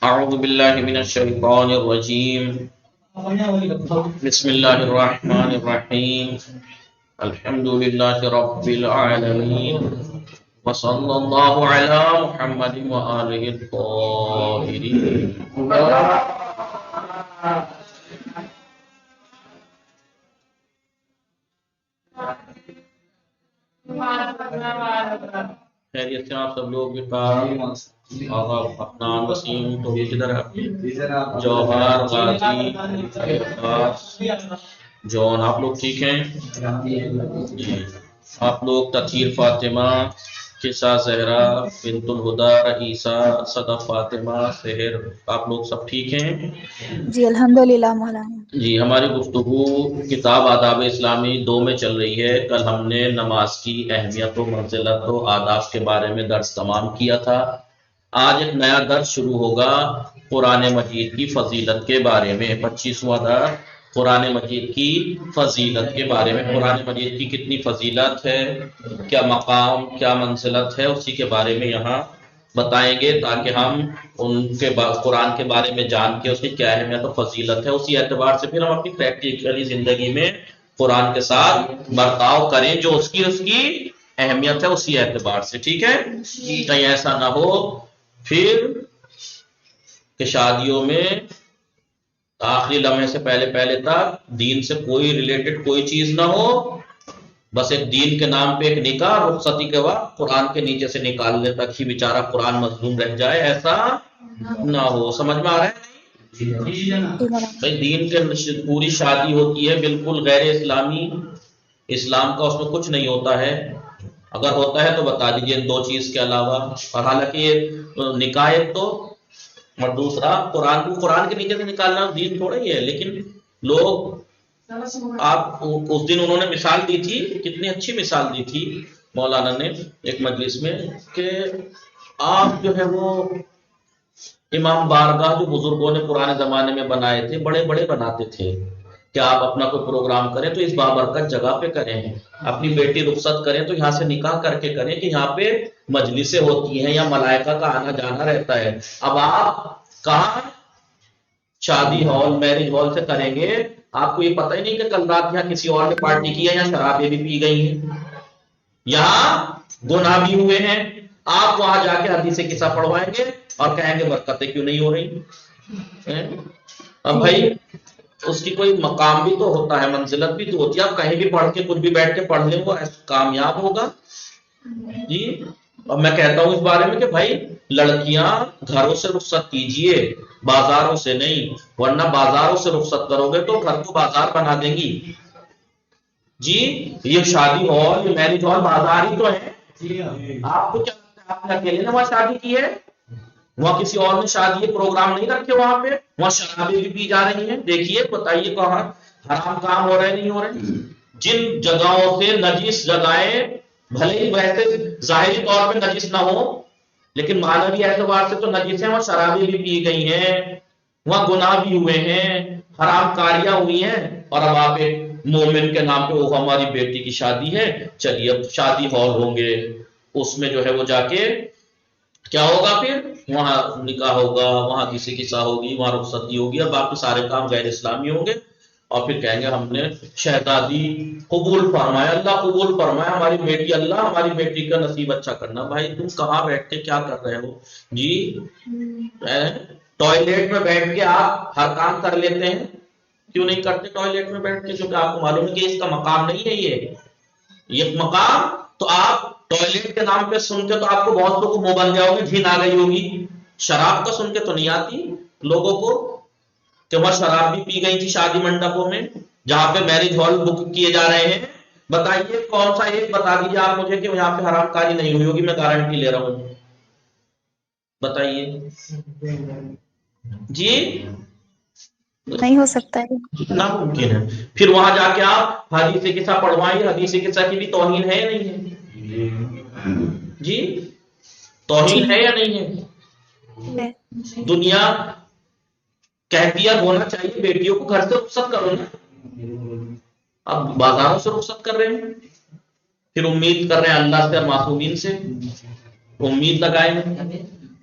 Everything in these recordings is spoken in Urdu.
اعوذ باللہ من الشیطان الرجیم بسم اللہ الرحمن الرحیم الحمد للہ رب العالمین وصلی اللہ علی محمد وآلہ الطاہرین. خیریت سے آپ سب لوگ افنان وسیم تو یہ کدھر ہے؟ جوہر غازی عباس جون، آپ لوگ ٹھیک ہیں جی؟ آپ لوگ تطہیر فاطمہ، قصہ زہرا، بنت الہدا، عیسیٰ، صدف فاطمہ، سحر، آپ لوگ سب ٹھیک ہیں جی الحمدللہ مولانا. جی؟ ہماری گفتگو کتاب آداب اسلامی 2 میں چل رہی ہے. کل ہم نے نماز کی اہمیت و منزلت و آداب کے بارے میں درس تمام کیا تھا. آج ایک نیا درس شروع ہوگا قرآن مجید کی فضیلت کے بارے میں. 25واں درس قرآن مجید کی فضیلت کے بارے میں. قرآن مجید کی کتنی فضیلت ہے، کیا مقام، کیا منزلت ہے، اسی کے بارے میں یہاں بتائیں گے، تاکہ ہم ان کے قرآن کے بارے میں جان کے اس کی کیا اہمیت و فضیلت ہے، اسی اعتبار سے پھر ہم اپنی پریکٹیکلی زندگی میں قرآن کے ساتھ برتاؤ کریں جو اس کی اہمیت ہے اسی اعتبار سے. ٹھیک ہے؟ کہیں ایسا نہ ہو پھر کہ شادیوں میں آخری لمحے سے پہلے تک دین سے کوئی ریلیٹڈ کوئی چیز نہ ہو، بس ایک دین کے نام پہ ایک نکاح، رخصتی کے وقت قرآن کے نیچے سے نکالنے تک ہی بیچارہ قرآن مظلوم رہ جائے، ایسا نہ ہو. سمجھ میں آ رہا ہے؟ جی مولانا. بھائی دین کے پوری شادی ہوتی ہے بالکل غیر اسلامی، اسلام کا اس میں کچھ نہیں ہوتا ہے. اگر ہوتا ہے تو بتا دیجئے 2 چیز کے علاوہ. اور حالانکہ یہ نکاح ایک تو، اور دوسرا قرآن کے نیچے سے نکالنا دین تھوڑا ہی ہے. لیکن لوگ، آپ اس دن انہوں نے مثال دی تھی، کتنی اچھی مثال دی تھی مولانا نے ایک مجلس میں، کہ آپ جو ہے وہ امام بارگاہ جو بزرگوں نے پرانے زمانے میں بنائے تھے، بڑے بڑے بناتے تھے کہ آپ اپنا کوئی پروگرام کریں تو اس بابرکت جگہ پہ کریں، اپنی بیٹی رخصت کریں تو یہاں سے نکاح کر کے کریں کہ یہاں پہ مجلسیں ہوتی ہیں یا ملائکہ کا آنا جانا رہتا ہے. اب آپ کہاں شادی ہال، میرج ہال سے کریں گے؟ آپ کو یہ پتہ ہی نہیں کہ کل رات یہاں کسی اور نے پارٹی کی ہے یا شرابیں بھی پی گئی ہیں، یہاں گناہ بھی ہوئے ہیں. آپ وہاں جا کے حدیث قصہ پڑھوائیں گے اور کہیں گے برکتیں کیوں نہیں ہو رہی؟ اب بھائی اس کی کوئی مقام بھی تو ہوتا ہے، منزلت بھی تو ہوتی ہے. آپ کہیں بھی پڑھ کے کچھ بھی بیٹھ کے پڑھ لیں وہ کامیاب ہوگا جی. اور میں کہتا ہوں اس بارے میں کہ بھائی لڑکیاں گھروں سے رخصت کیجئے، بازاروں سے نہیں، ورنہ بازاروں سے رخصت کرو گے تو گھر کو بازار بنا دیں گی جی. یہ شادی ہال، یہ میرج ہال بازار ہی تو ہے. آپ کو کیا لگتا ہے آپ نے اکیلے نے وہاں شادی کی ہے؟ وہاں کسی اور نے شادی پروگرام نہیں رکھے، وہاں پہ وہاں شرابیں بھی پی جا رہی ہیں. دیکھیے بتائیے کہاں حرام کام ہو رہے نہیں ہو رہے. جن جگہوں سے نجس جگہیں بھلے ہی ویسے ظاہری طور پہ نجس نہ ہو لیکن معنوی اعتبار سے تو نجس ہیں، وہاں شرابیں بھی پی گئی ہیں، وہاں گناہ بھی ہوئے ہیں، حرام کاریاں ہوئی ہیں. اور اب آپ ایک مومن کے نام پہ وہ ہماری بیٹی کی شادی ہے، چلیے اب شادی ہال ہوں گے، اس میں جو ہے وہ جا کے کیا ہوگا، پھر وہاں نکاح ہوگا، وہاں کسی کی سا ہوگی، وہاں رخصتی ہوگی، اور باقی سارے کام غیر اسلامی ہوں گے. اور پھر کہیں گے ہم نے شہزادی قبول فرمایا، اللہ قبول فرمایا ہماری بیٹی، اللہ ہماری بیٹی کا نصیب اچھا کرنا. بھائی تم کہاں بیٹھ کے کیا کر رہے ہو جی؟ ٹوائلٹ میں بیٹھ کے آپ ہر کام کر لیتے ہیں، کیوں نہیں کرتے ٹوائلٹ میں بیٹھ کے؟ کیونکہ آپ کو معلوم ہے کہ اس کا مقام نہیں ہے یہ مقام. تو آپ ٹوائلٹ کے نام پہ سن کے تو آپ کو بہت لوگوں کو منہ بن جاؤ گے، گھن آ گئی ہوگی. شراب کا سن کے تو نہیں آتی لوگوں کو کہ وہاں شراب بھی پی گئی تھی شادی منڈپوں میں جہاں پہ میرج ہال بک کیے جا رہے ہیں. بتائیے کون سا ایک بتا دیجیے آپ مجھے کہ یہاں پہ حرام کاری نہیں ہوئی ہوگی، میں گارنٹی لے رہا ہوں. بتائیے جی. نہیں ہو سکتا ہے. ناممکن ہے. پھر وہاں جا کے آپ حدیث قصہ پڑھوائیں، حدیث قصہ کی بھی توہین ہے یا نہیں ہے جی؟ توہین جی ہے یا نہیں ہے. ہے؟ دنیا کہتی ہے ہونا چاہیے بیٹیوں کو گھر سے رخصت کرو نا، اب بازاروں سے رخصت کر رہے ہیں. پھر امید کر رہے ہیں اللہ سے اور معصومین سے امید لگائے ہیں.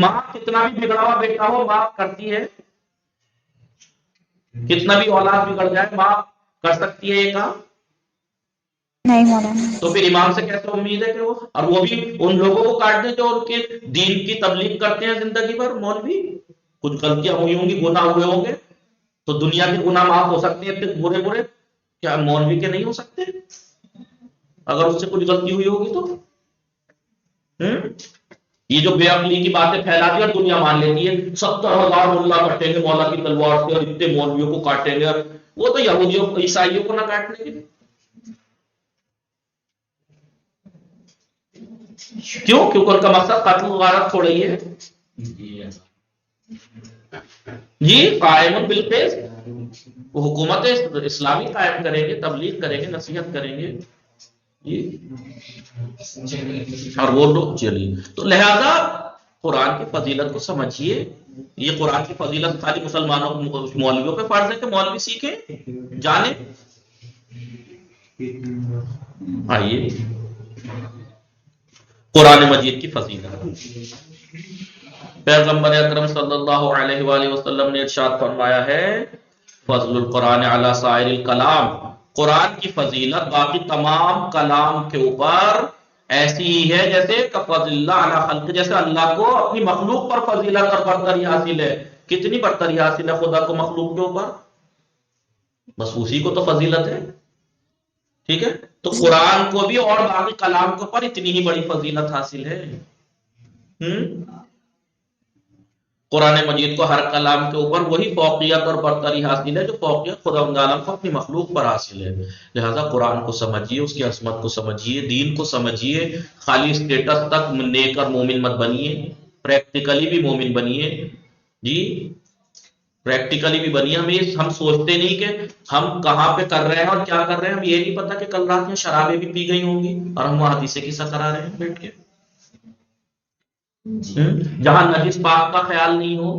ماں کتنا بھی بگڑا ہوا بیٹا ہو معاف کرتی ہے، کتنا بھی اولاد بگڑ جائے معاف کر سکتی ہے یہ کام؟ نہیں مولانا۔ تو پھر امام سے کیسے امید ہے کہ وہ، اور وہ بھی ان لوگوں کو کاٹ دیں جو ان کے دین کی تبلیغ کرتے ہیں زندگی بھر؟ مولوی کچھ غلطیاں ہوئی ہوں گی، گناہ ہوئے ہوں گے، تو دنیا کے گناہ معاف ہو سکتے ہیں پھر برے برے، کیا مولوی کے نہیں ہو سکتے اگر اس سے کچھ غلطی ہوئی ہوگی تو؟ یہ جو بے عقلی کی باتیں پھیلا دی اور دنیا مان لیتی ہے 70,000 ملا کٹیں گے مولا کی تلوار سے اور اتنے مولویوں کو کاٹیں گے، وہ تو یہودیوں عیسائیوں کو نہ کاٹنے کے، کیوں؟ کیونکہ ان کا مقصد قتل غارت تھوڑا ہی ہے۔ جی قائم بالقسط، وہ حکومت اسلامی قائم کریں گے، تبلیغ کریں گے، نصیحت کریں گے جی، اور وہ لوگ چلیے، تو لہذا قرآن کی فضیلت کو سمجھیے۔ یہ قرآن کی فضیلت خالی مسلمانوں مولویوں پہ فرض ہے کہ مولوی سیکھیں جانیں؟ آئیے قرآن مجید کی فضیلت، پیغمبر اکرم صلی اللہ علیہ وآلہ وسلم نے ارشاد فرمایا ہے فضل القرآن علی سائر الکلام، قرآن کی فضیلت باقی تمام کلام کے اوپر ایسی ہی ہے جیسے کفضل اللہ علی خلق، جیسے اللہ کو اپنی مخلوق پر فضیلت اور برتری حاصل ہے۔ کتنی برتری حاصل ہے خدا کو مخلوق کے اوپر؟ بس اسی کو تو فضیلت ہے، ٹھیک ہے؟ تو قرآن کو بھی اور باقی کلام کے اوپر اتنی ہی بڑی فضیلت حاصل ہے۔ قرآن مجید کو ہر کلام کے اوپر وہی فوقیت اور برتری حاصل ہے جو فوقیت خداوند عالم کو اپنی مخلوق پر حاصل ہے۔ لہذا قرآن کو سمجھیے، اس کی عظمت کو سمجھیے، دین کو سمجھیے، خالی اسٹیٹس تک نیک اور مومن مت بنیے، پریکٹیکلی بھی مومن بنیے جی، پریکٹیکلی بھی بنیے۔ ہم سوچتے نہیں کہ ہم کہاں پہ کر رہے ہیں اور کیا کر رہے ہیں، ہم یہ نہیں پتا کہ کل رات میں شرابیں بھی پی گئی ہوں گی اور ہم وہاں حدیث قصہ کرا رہے ہیں بیٹھ کے، جہاں نجس پاک کا خیال نہیں ہو۔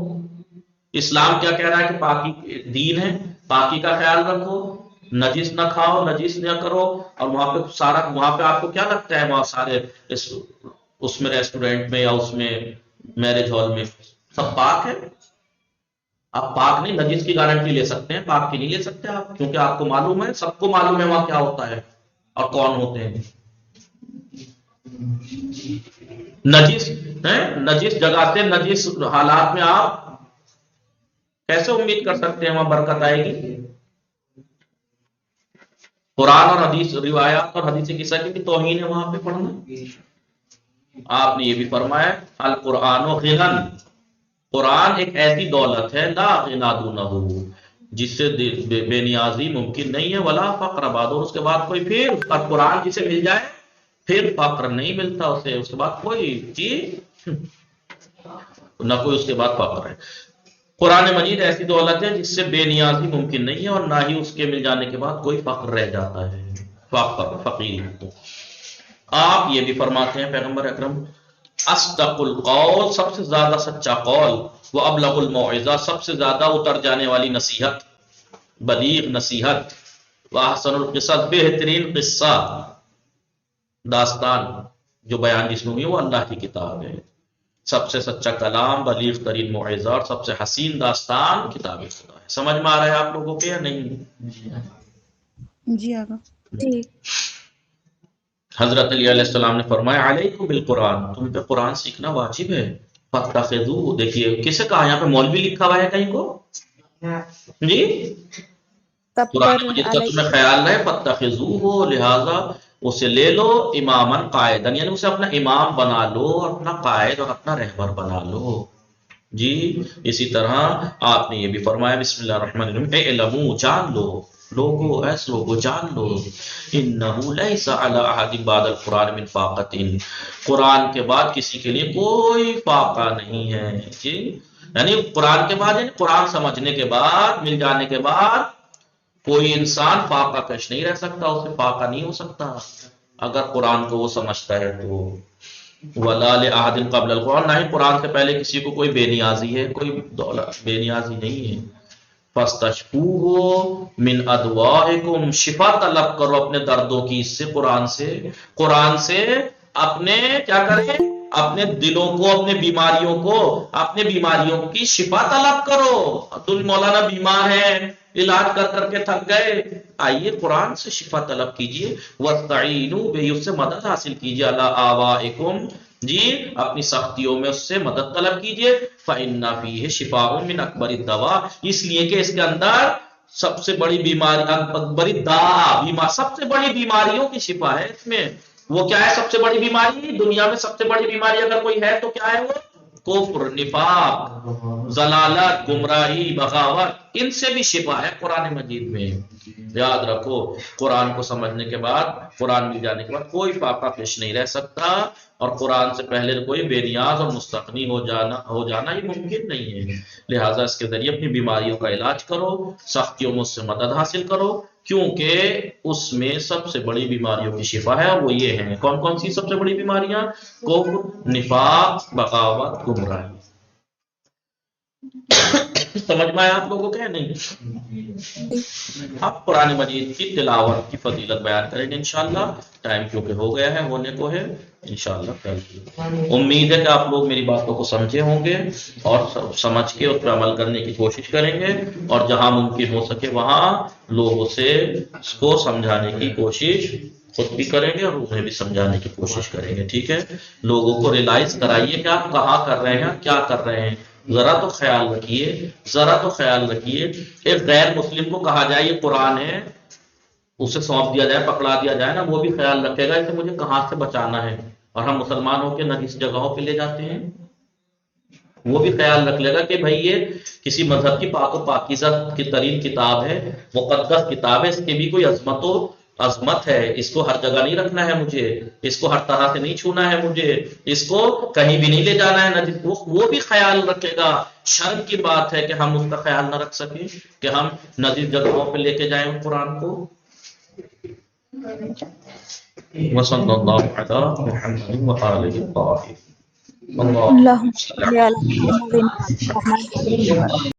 اسلام کیا کہہ رہا ہے کہ پاکی دین ہے، پاکی کا خیال رکھو، نجس نہ کھاؤ، نجس نہ کرو، اور وہاں پہ سارا، وہاں پہ آپ کو کیا لگتا ہے وہاں سارے اس میں ریسٹورینٹ میں یا اس میں میرج ہال میں سب پاک ہے؟ آپ پاک نہیں، نجس کی گارنٹی لے سکتے ہیں، پاک کی نہیں لے سکتے آپ، کیونکہ آپ کو معلوم ہے، سب کو معلوم ہے وہاں کیا ہوتا ہے اور کون ہوتے ہیں۔ نجس نجس جگہ سے، نجس حالات میں آپ کیسے امید کر سکتے ہیں وہاں برکت آئے گی؟ قرآن اور حدیث، روایات اور حدیث قصہ کی بھی توہین ہے وہاں پہ پڑھنا۔ آپ نے یہ بھی فرمایا القرآن و غنن، قرآن ایک ایسی دولت ہے لا غنا دونہ، جس سے بے نیازی ممکن نہیں ہے، ولا فقر بعد، اور اس کے بعد کوئی پھر قرآن جسے مل جائے پھر فقر نہیں ملتا اسے، اس کے بعد کوئی چیز نہ، کوئی اس کے بعد فقر ہے۔ قرآن مجید ایسی دولت ہے جس سے بے نیازی ممکن نہیں ہے، اور نہ ہی اس کے مل جانے کے بعد کوئی فقر رہ جاتا ہے، فقیر۔ تو آپ یہ بھی فرماتے ہیں پیغمبر اکرم اصدق القول، سب سے زیادہ سچا قول، وہ ابلغ الموعظہ، سب سے زیادہ اتر جانے والی نصیحت، بلیغ نصیحت، واحسن القصص، بہترین قصہ داستان جو بیان جس میں ہوئی وہ اللہ کی کتاب ہے، سب سے سچا کلام، بلیغ ترین موعظہ، اور سب سے حسین داستان کتاب خدا ہے۔ سمجھ میں آ رہا ہے آپ لوگوں کے یا نہیں؟ جی آقا۔ ٹھیک۔ حضرت علی علیہ السلام نے فرمایا علیکم بالقرآن، تم پہ قرآن سیکھنا واجب ہے، فاتخذوہ، دیکھیے کسے کہا یہاں پہ مولوی لکھا ہوا ہے کہیں کو جی؟ تب قرآن پر مجید کا تمہیں خیال رہے، فاتخذوہ، لہذا اسے لے لو امامن قائدن، یعنی اسے اپنا امام بنا لو، اپنا قائد اور اپنا رہبر بنا لو جی۔ اسی طرح آپ نے یہ بھی فرمایا بسم اللہ الرحمن الرحیم اعلموا، جان لو، لوگو ایس لوگو جان لو، انہو لیس علی احد بعد القرآن من فاقۃ، قرآن کے بعد کسی کے لیے کوئی فاقہ نہیں ہے جی، یعنی قرآن کے بعد، یعنی قرآن سمجھنے کے بعد، مل جانے کے بعد کوئی انسان فاقہ کش نہیں رہ سکتا، اسے فاقہ نہیں ہو سکتا اگر قرآن کو وہ سمجھتا ہے تو۔ وَلَا لِأَحَدٍ قَبْلَ الْقُرْآنِ، نہ ہی قرآن سے پہلے کسی کو کوئی بے نیازی ہے، کوئی دولت بے نیازی نہیں ہے۔ فَاسْتَشْفُوهُ مِنْ أَدْوَائِكُمْ، شفا طلب کرو اپنے دردوں کی، اس سے قرآن سے، قرآن سے اپنے کیا کریں، اپنے دلوں کو، اپنے بیماریوں کو، اپنے بیماریوں کی شفا طلب کرو. عبدال مولانا بیمار ہیں، علاج کر کر کے تھک گئے، آئیے قرآن سے شفا طلب کیجئے. وَاسْتَعِینُوا بِهِ، اس سے مدد حاصل کیجئے. عَلَىٰ آبَائِکُمْ، جی اپنی سختیوں میں اس سے مدد طلب کیجئے. فَإِنَّ فِيهِ شِفَاءٌ مِّنْ أَكْبَرِ الدَّوَاءِ، اس لیے کہ اس کے اندر سب سے بڑی بیماری، اکبر الدَّاء، سب سے بڑی بیماریوں کی شفا ہے اس میں. وہ کیا ہے سب سے بڑی بیماری؟ دنیا میں سب سے بڑی بیماری اگر کوئی ہے تو کیا ہے وہ؟ کفر، نفاق، ضلالت، گمراہی، بغاوت. ان سے بھی شفا ہے قرآن مجید میں. یاد رکھو، قرآن کو سمجھنے کے بعد، قرآن مل جانے کے بعد کوئی فاقہ پیش نہیں رہ سکتا، اور قرآن سے پہلے کوئی بے نیاز اور مستغنی ہو جانا یہ ممکن نہیں ہے. لہٰذا اس کے ذریعے اپنی بیماریوں کا علاج کرو، سختیوں میں اس سے مدد حاصل کرو، کیونکہ اس میں سب سے بڑی بیماریوں کی شفا ہے. وہ یہ ہیں، کون کون سی سب سے بڑی بیماریاں؟ کفر، نفاق، بغاوت، گمراہی. سمجھ میں آیا آپ لوگوں کو؟ نہیں؟ اب قرآن مجید کی تلاوت کی فضیلت بیان کریں گے انشاءاللہ. ٹائم کیونکہ ہو گیا ہے، ہونے کو ہے انشاءاللہ کل. امید ہے کہ آپ لوگ میری باتوں کو سمجھے ہوں گے اور سمجھ کے اس پر عمل کرنے کی کوشش کریں گے، اور جہاں ممکن ہو سکے وہاں لوگوں سے اس کو سمجھانے کی کوشش خود بھی کریں گے اور انہیں بھی سمجھانے کی کوشش کریں گے. ٹھیک ہے؟ لوگوں کو ریلائز کرائیے کہ آپ کہاں کر رہے ہیں، کیا کر رہے ہیں. ذرا تو خیال رکھیے، ذرا تو خیال رکھیے. ایک غیر مسلم کو کہا جائے یہ قرآن ہے، اسے سونپ دیا جائے، پکڑا دیا جائے نا، وہ بھی خیال رکھے گا کہ مجھے کہاں سے بچانا ہے. اور ہم مسلمان ہو کے نجس جگہوں پہ لے جاتے ہیں. وہ بھی خیال رکھ لے گا کہ بھائی یہ کسی مذہب کی پاک و پاکیزہ کی ترین کتاب ہے، مقدس کتاب ہے، اس کی بھی کوئی عظمت ہے. اس کو ہر جگہ نہیں رکھنا ہے مجھے، اس کو ہر طرح سے نہیں چھونا ہے مجھے، اس کو کہیں بھی نہیں لے جانا ہے. وہ بھی خیال رکھے گا. شرم کی بات ہے کہ ہم اس کا خیال نہ رکھ سکیں، کہ ہم نجس جگہوں پہ لے کے جائیں قرآن کو. وصلی اللہ علی محمد وآلہ الطاہرین. اللهم صل على محمد وعلى آله